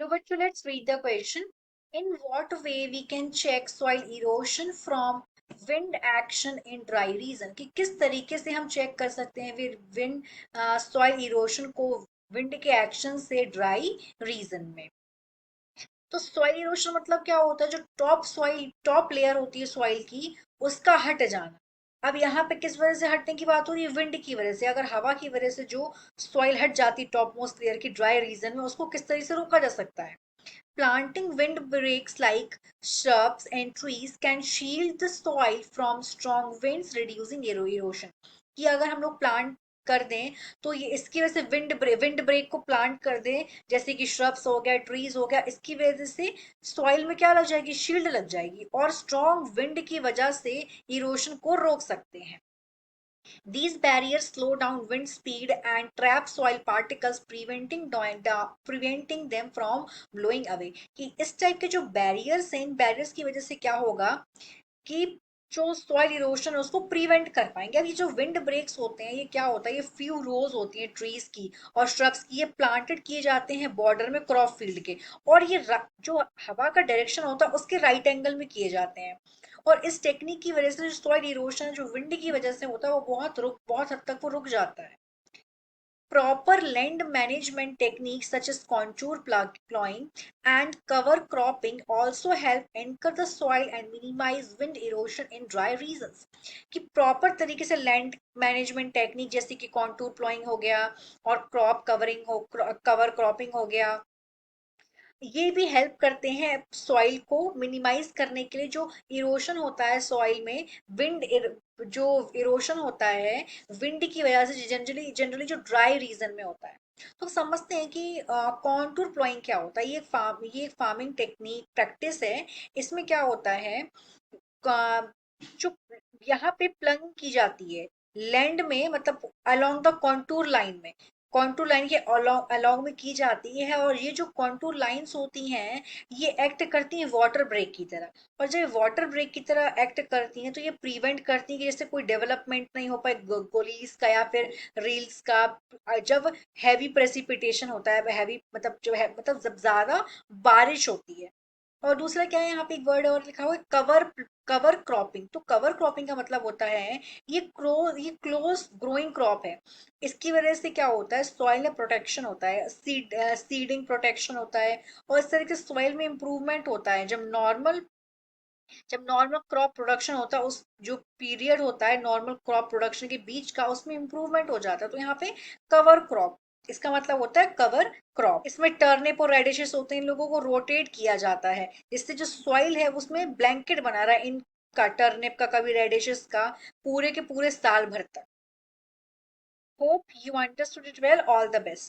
bachcho, let's read the question. In what way we can check soil erosion from wind action in dry region? कि किस तरीके से हम check कर सकते हैं फिर विंड सॉइल इरोशन को विंड के एक्शन से ड्राई रीजन में। तो सॉइल इरोशन मतलब क्या होता है, जो टॉप लेयर होती है सॉइल की, उसका हट जाना। अब यहाँ पे किस वजह से हटने की बात हो रही है, विंड की वजह से। अगर हवा की वजह से जो सॉइल हट जाती है टॉप मोस्ट लेयर की ड्राई रीजन में, उसको किस तरीके से रोका जा सकता है। Planting windbreaks like shrubs and trees can shield the soil from strong winds, reducing erosion. कि अगर हम लोग प्लांट कर दें तो ये इसकी वजह से विंड ब्रेक को प्लांट कर दें, जैसे कि श्रब्स हो गया, ट्रीज हो गया, इसकी वजह से सॉइल में क्या लग जाएगी, शील्ड लग जाएगी, और स्ट्रॉन्ग विंड की वजह से इरोशन को रोक सकते हैं। These barriers slow down wind speed and trap soil particles, preventing them from blowing away. कि इस टाइप के जो बैरियर्स हैं, इन बैरियर्स की वजह से क्या होगा कि जो सॉइल इरोशन है उसको प्रिवेंट कर पाएंगे। अब ये जो विंड ब्रेक्स होते हैं, ये क्या होता है, ये फ्यू रोज होती है ट्रीज की और श्रब्स की, ये प्लांटेड किए जाते हैं बॉर्डर में क्रॉप फील्ड के, और ये जो हवा का डायरेक्शन होता है उसके राइट एंगल में किए जाते हैं। और इस टेक्निक की वजह से जो सॉइल इरोशन जो विंड की वजह से होता है वो बहुत हद तक वो रुक जाता है। Proper land management techniques such as contour plowing and cover cropping also help anchor the soil and minimize wind erosion in dry regions. कि प्रॉपर तरीके से लैंड मैनेजमेंट टेक्निक जैसे कि कॉन्टूर प्लॉइंग हो गया और कवर क्रॉपिंग हो गया, ये भी हेल्प करते हैं सॉइल को मिनिमाइज करने के लिए। जो इरोशन होता है सॉइल में, विंड जो इरोशन होता है विंड की वजह से, जनरली जनरली जो ड्राई रीजन में होता है। तो समझते हैं कि कॉन्टूर प्लॉइंग क्या होता है। ये एक फार्मिंग टेक्निक प्रैक्टिस है। इसमें क्या होता है, जो यहाँ पे प्लंग की जाती है लैंड में, मतलब अलोंग द कॉन्टूर लाइन में, कॉन्टूर लाइन के अलोंग अलोंग में की जाती है। और ये जो कॉन्टूर लाइंस होती हैं, ये एक्ट करती हैं वाटर ब्रेक की तरह। और जब वाटर ब्रेक की तरह एक्ट करती हैं तो ये प्रिवेंट करती हैं कि जैसे कोई डेवलपमेंट नहीं हो पाए गोलीज का या फिर रील्स का। जब हैवी प्रेसिपिटेशन होता है, हैवी मतलब जो है, मतलब जब ज्यादा बारिश होती है। और दूसरा क्या है, यहाँ पे एक वर्ड और लिखा हुआ है, कवर कवर क्रॉपिंग। तो कवर क्रॉपिंग का मतलब होता है, ये क्लोज ग्रोइंग क्रॉप है। इसकी वजह से क्या होता है, सॉइल में प्रोटेक्शन होता है, सीडिंग प्रोटेक्शन होता है, और इस तरह के सॉइल में इंप्रूवमेंट होता है। जब नॉर्मल क्रॉप प्रोडक्शन होता है, उस जो पीरियड होता है नॉर्मल क्रॉप प्रोडक्शन के बीच का, उसमें इंप्रूवमेंट हो जाता है। तो यहाँ पे कवर क्रॉप, इसका मतलब होता है कवर क्रॉप। इसमें टर्निप और रेडिशेस होते हैं, इन लोगों को रोटेट किया जाता है, जिससे जो सॉइल है उसमें ब्लैंकेट बना रहा है इनका, टर्निप का, कभी रेडिशेस का, पूरे के पूरे साल भर तक। Hope you understood it well, all the best.